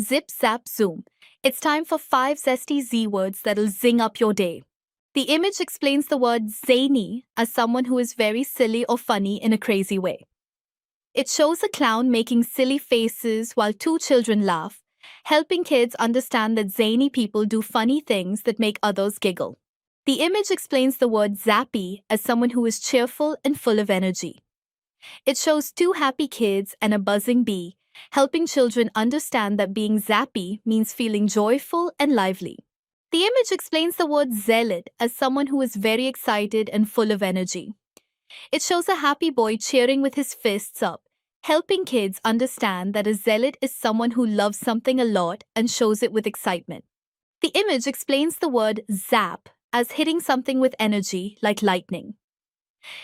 Zip, zap, zoom. It's time for 5 zesty Z words that'll zing up your day. The image explains the word zany as someone who is very silly or funny in a crazy way. It shows a clown making silly faces while 2 children laugh, helping kids understand that zany people do funny things that make others giggle. The image explains the word zappy as someone who is cheerful and full of energy. It shows 2 happy kids and a buzzing bee, helping children understand that being zappy means feeling joyful and lively. The image explains the word zealot as someone who is very excited and full of energy. It shows a happy boy cheering with his fists up, helping kids understand that a zealot is someone who loves something a lot and shows it with excitement. The image explains the word zap as hitting something with energy like lightning.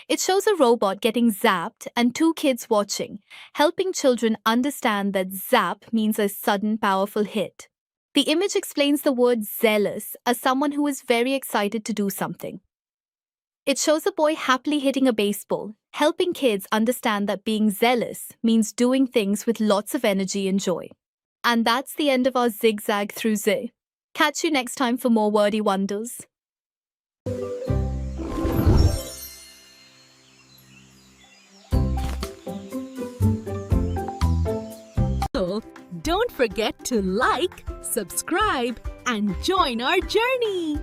It shows a robot getting zapped and 2 kids watching, helping children understand that zap means a sudden powerful hit. The image explains the word zealous as someone who is very excited to do something. It shows a boy happily hitting a baseball, helping kids understand that being zealous means doing things with lots of energy and joy. And that's the end of our zigzag through Z. Catch you next time for more wordy wonders. Don't forget to like, subscribe, and join our journey.